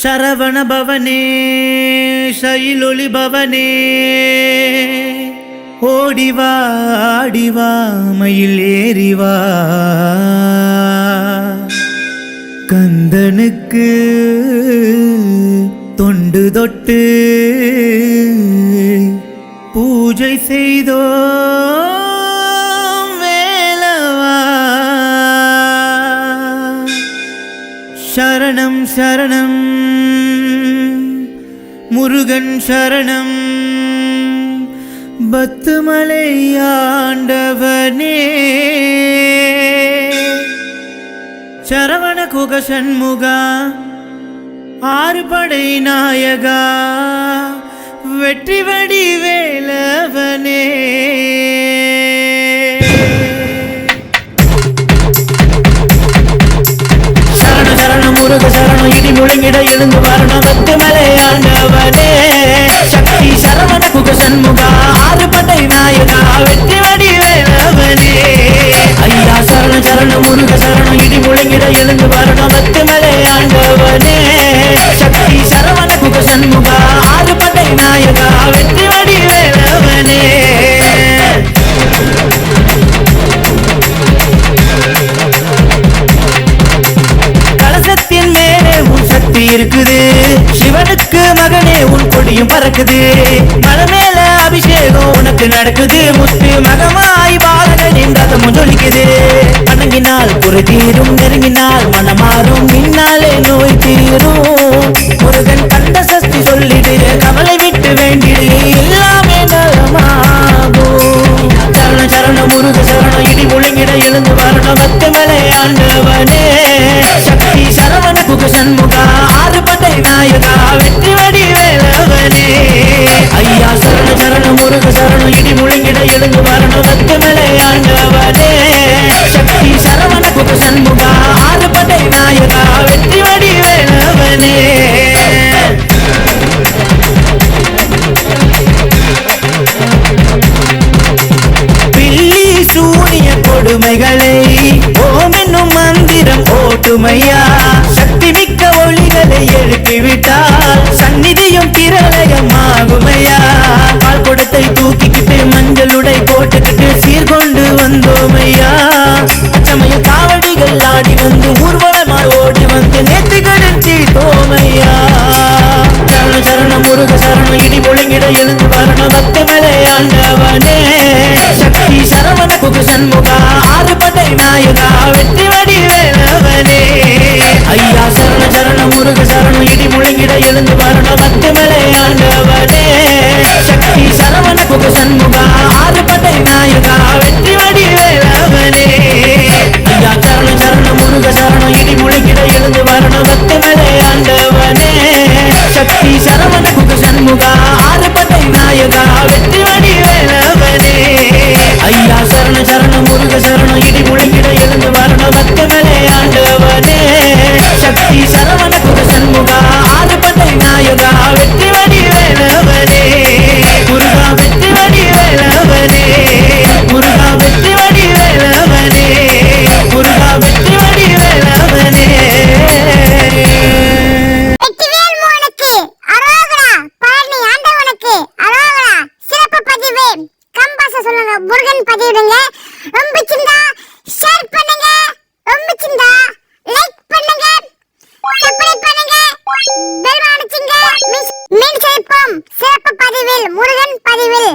சரவண பவனே சைலொலி பவனே ஓடிவா ஆடிவா மயில் ஏறிவா கந்தனுக்கு தொண்டு தொட்டு பூஜை செய்தோ சரணம் சரணம் முருகன் சரணம் பத்துமலை ஆண்டவனே சரவண குக சண்முகா ஆறுபடை நாயகா வெற்றி வடி வேலவனே முருக சரணம் இடி முழங்கிட எழுந்து வரணும் பத்துமலை ஆண்டவனே சக்தி சரவண குக சண்முகா ஆறுபடை நாயகா வெற்றி வடி வேலவனே ஐயா சரண சரண முருக சரணம் இடி முழங்கிட எழுந்து வரணும் பத்துமலை ஆண்டவனே சக்தி சரவண குக சண்முகா ஆறுபடை நாயகா வெற்றி வடி வேலவனே இருக்குது சிவனுக்கு மகனே உன் கொடியும் பறக்குது மனமேல அபிஷேகம் உனக்கு நடக்குது முத்து மகமாய் பாலகனின் ரதமும் ஜொலிக்குது வணங்கினால் குறை தீரும் நெருங்கினால் மனமாறும் மின்னாலே நோய் தீரும் முருகன் கண்ட சஷ்டி சொல்லிடு கவலை விட்டு வேண்டிடு எல்லாமே நலமாகும் சரண சரண முருக சரணம் இடி முழங்கிட எழுந்து வரணும் பத்துமலை ஆண்டவனே சக்தி சரவண குக சண்முகா ஆறுபடை நாயகா வெற்றி வடி வேலவனே ஐயா சரண சரண முருக சரணம் இடி முழங்கிட எழுந்து வரணும் பத்துமலை ஆண்டவனே சக்தி சரவண குக சண்முகா ஆறுபடை நாயகா வெற்றி வடி வேலவனே பில்லி சூனிய கொடுமைகளை ஓம் என்னும் மந்திரம் ஓட்டுமையா சக்தி மிக்க ஒளிகளை எழுப்பிவிட்டால் சந்நிதியும் பிரளயம் ஆகுமையா பால் குடத்தை தூக்கிக்கிட்டு மஞ்சளுடை போட்டுக்கிட்டு சீர்கொண்டு வந்தோமையா அச்சமய காவடிகள் ஆடி வந்து ஊர்வலமாய் ஓடி வந்து நேற்று கடன் தீட்டோமையா சரண சரண முருக சரணம் இடி முழங்கிட எழுந்து வரணும் பத்துமலை ஆண்டவனே சக்தி சரவண குக சண்முகா ஆறுபடை நாயகா வெற்றி வடி வேலவனே ஐயா சரண சரண முருக சரணம் இடி முழங்கிட எழுந்து வரணும் பத்துமலை ஆண்டவனே சக்தி சரவண குக சண்முகா ஆறுபடை நாயகா வெற்றி வடி வேலவனே ஐயா சரண சரண முருக சரணம் இடி முழங்கிட எழுந்து வரணும் பத்துமலை ஆண்டவனே சக்தி சரவண குக சண்முகா ஆறுபடை நாயகா வெற்றி வடி வேலவனே ஐயா சரண சரண முருக சரணம் இடி முழங்கிட எழுந்து வரணும் பத்துமலை ஆண்டவனே சக்தி சரவண குக சண்முகா ஆறுபடை நாயகா வெற்றி வடி வேலவனே முருகா வெற்றி வடி வேலவனே முருகா வெற்றி வடி வேலவனே முருகா வெற்றி வடி வேலவனே முருகன் பதிவிடுங்க. ரொம்ப சிந்தா ஷேர் பண்ணுங்க, ரொம்ப சிந்தா லைக் பண்ணுங்க, சப்ஸ்கிரைப் பண்ணுங்க, பெல் அடிச்சுங்க. மீண்டும் சந்திப்போம் சிறப்பு பதிவில் முருகன் பதிவில்.